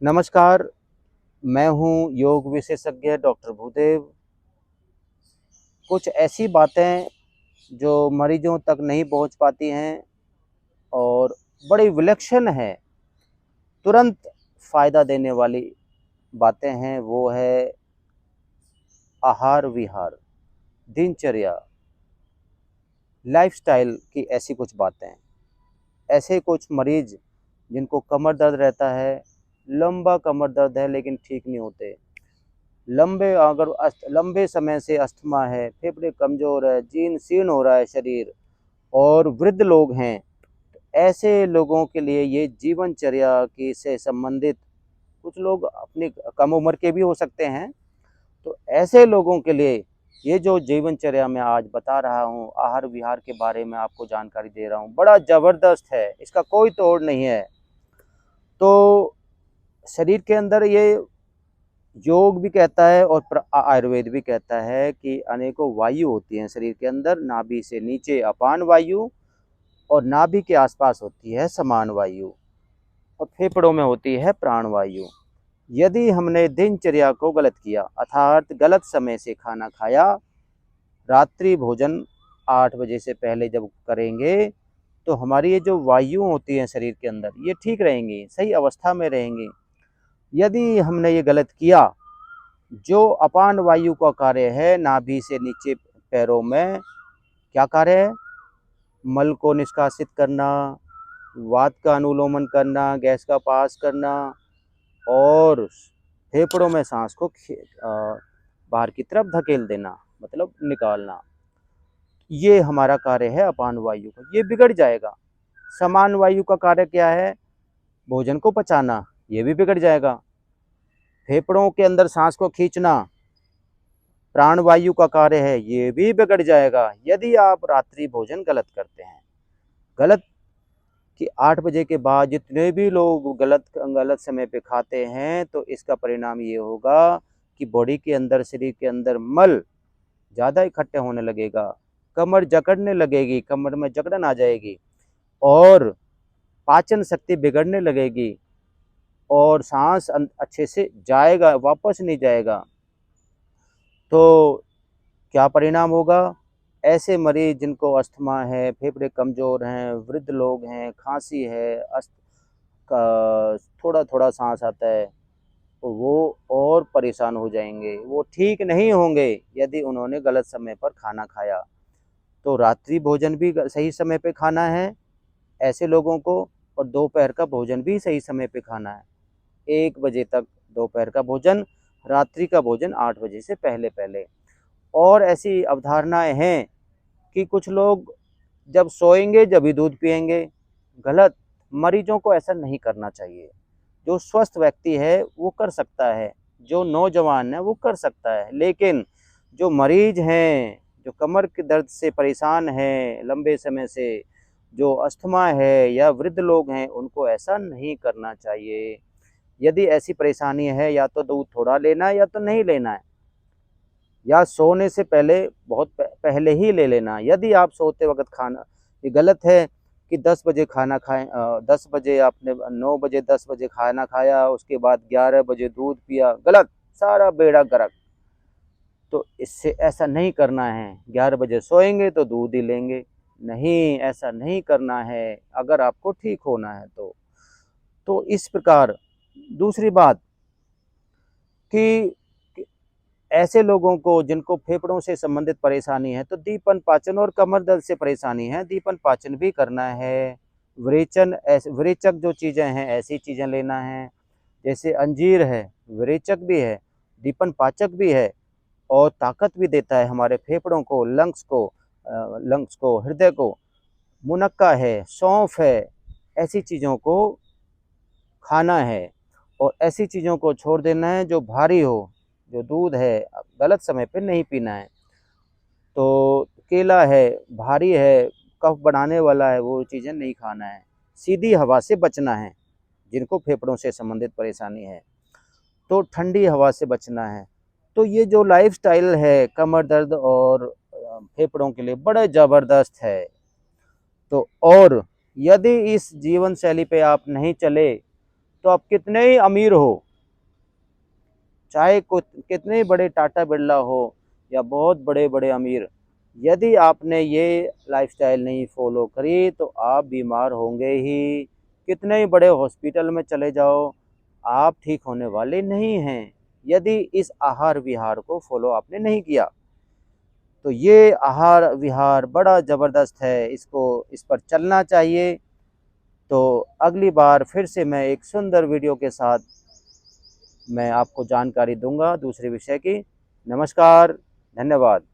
नमस्कार, मैं हूँ योग विशेषज्ञ डॉक्टर भूदेव। कुछ ऐसी बातें जो मरीजों तक नहीं पहुँच पाती हैं और बड़ी विलक्षण है, तुरंत फ़ायदा देने वाली बातें हैं, वो है आहार-विहार, दिनचर्या, लाइफ़स्टाइल की ऐसी कुछ बातें। ऐसे कुछ मरीज़ जिनको कमर दर्द रहता है, लंबा कमर दर्द है लेकिन ठीक नहीं होते। लंबे समय से अस्थमा है, फेफड़े कमज़ोर है, जीर्ण शीर्ण हो रहा है शरीर और वृद्ध लोग हैं, ऐसे लोगों के लिए ये जीवनचर्या की से संबंधित कुछ लोग अपनी कम उम्र के भी हो सकते हैं, तो ऐसे लोगों के लिए ये जो जीवनचर्या मैं आज बता रहा हूँ, आहार-विहार के बारे में आपको जानकारी दे रहा हूँ, बड़ा ज़बरदस्त है, इसका कोई तोड़ नहीं है। तो शरीर के अंदर ये योग भी कहता है और आयुर्वेद भी कहता है कि अनेकों वायु होती हैं शरीर के अंदर, नाभि से नीचे अपान वायु और नाभि के आसपास होती है समान वायु और फेफड़ों में होती है प्राण वायु। यदि हमने दिनचर्या को गलत किया अर्थात गलत समय से खाना खाया, रात्रि भोजन 8 बजे से पहले जब करेंगे, तो हमारी ये जो वायु होती है शरीर के अंदर, ये ठीक रहेंगी, सही अवस्था में रहेंगी। यदि हमने ये गलत किया, जो अपान वायु का कार्य है नाभि से नीचे पैरों में, क्या कार्य है? मल को निष्कासित करना, वात का अनुलोमन करना, गैस का पास करना और फेफड़ों में सांस को बाहर की तरफ धकेल देना, मतलब निकालना। ये हमारा कार्य है अपान वायु का, ये बिगड़ जाएगा। समान वायु का कार्य क्या है? भोजन को पचाना, ये भी बिगड़ जाएगा। फेफड़ों के अंदर सांस को खींचना, प्राण वायु का कार्य है, ये भी बिगड़ जाएगा यदि आप रात्रि भोजन गलत करते हैं। गलत कि 8 बजे के बाद जितने भी लोग गलत समय पे खाते हैं, तो इसका परिणाम ये होगा कि बॉडी के अंदर, शरीर के अंदर मल ज़्यादा इकट्ठे होने लगेगा, कमर जकड़ने लगेगी, कमर में जकड़न आ जाएगी और पाचन शक्ति बिगड़ने लगेगी और सांस अच्छे से जाएगा, वापस नहीं जाएगा। तो क्या परिणाम होगा? ऐसे मरीज़ जिनको अस्थमा है, फेफड़े कमज़ोर हैं, वृद्ध लोग हैं, खाँसी है, थोड़ा-थोड़ा साँस आता है, तो वो और परेशान हो जाएँगे। वो ठीक नहीं होंगे यदि उन्होंने गलत समय पर खाना खाया। तो रात्रि भोजन भी सही समय पे खाना है ऐसे लोगों को और दोपहर का भोजन भी सही समय पे खाना है। 1 बजे तक दोपहर का भोजन, रात्रि का भोजन 8 बजे से पहले-पहले। और ऐसी अवधारणाएँ हैं कि कुछ लोग जब सोएँगे जब ही दूध पिएँगे, गलत। मरीजों को ऐसा नहीं करना चाहिए। जो स्वस्थ व्यक्ति है वो कर सकता है, जो नौजवान है वो कर सकता है, लेकिन जो मरीज हैं, जो कमर के दर्द से परेशान हैं लंबे समय से, जो अस्थमा है या वृद्ध लोग हैं, उनको ऐसा नहीं करना चाहिए। यदि ऐसी परेशानी है या तो दूध थोड़ा लेना है या तो नहीं लेना है। या सोने से पहले बहुत पहले ही ले लेना। यदि आप सोते वक़्त खाना ये गलत है कि 10 बजे खाना खाएँ 10 बजे आपने 9 बजे 10 बजे खाना खाया, उसके बाद 11 बजे दूध पिया, गलत, सारा बेड़ा गर्क। तो इससे ऐसा नहीं करना है, 11 बजे सोएँगे तो दूध ही लेंगे, नहीं, ऐसा नहीं करना है, अगर आपको ठीक होना है तो। तो इस प्रकार दूसरी बात कि ऐसे लोगों को जिनको फेफड़ों से संबंधित परेशानी है, तो दीपन पाचन और कमर दर्द से परेशानी है, दीपन पाचन भी करना है। विरेचक जो चीज़ें हैं, ऐसी चीज़ें लेना है, जैसे अंजीर है, विरेचक भी है, दीपन पाचक भी है और ताकत भी देता है हमारे फेफड़ों को, लंग्स को, हृदय को। मुनक्का है, सौंफ है, ऐसी चीज़ों को खाना है और ऐसी चीज़ों को छोड़ देना है जो भारी हो, जो दूध है गलत समय पे नहीं पीना है। तो केला है, भारी है, कफ बढ़ाने वाला है, वो चीज़ें नहीं खाना है। सीधी हवा से बचना है, जिनको फेफड़ों से संबंधित परेशानी है, तो ठंडी हवा से बचना है। तो ये जो लाइफ़स्टाइल है कमर दर्द और फेफड़ों के लिए बड़ा ज़बरदस्त है। तो और यदि इस जीवन शैली पे आप नहीं चले तो आप कितने ही अमीर हो, चाहे कितने बड़े टाटा बिरला हो या बहुत बड़े बड़े अमीर, यदि आपने ये लाइफस्टाइल नहीं फॉलो करी तो आप बीमार होंगे ही। कितने ही बड़े हॉस्पिटल में चले जाओ, आप ठीक होने वाले नहीं हैं यदि इस आहार विहार को फॉलो आपने नहीं किया। तो ये आहार विहार बड़ा ज़बरदस्त है, इस पर चलना चाहिए। तो अगली बार फिर से मैं एक सुंदर वीडियो के साथ मैं आपको जानकारी दूंगा दूसरे विषय की। नमस्कार, धन्यवाद।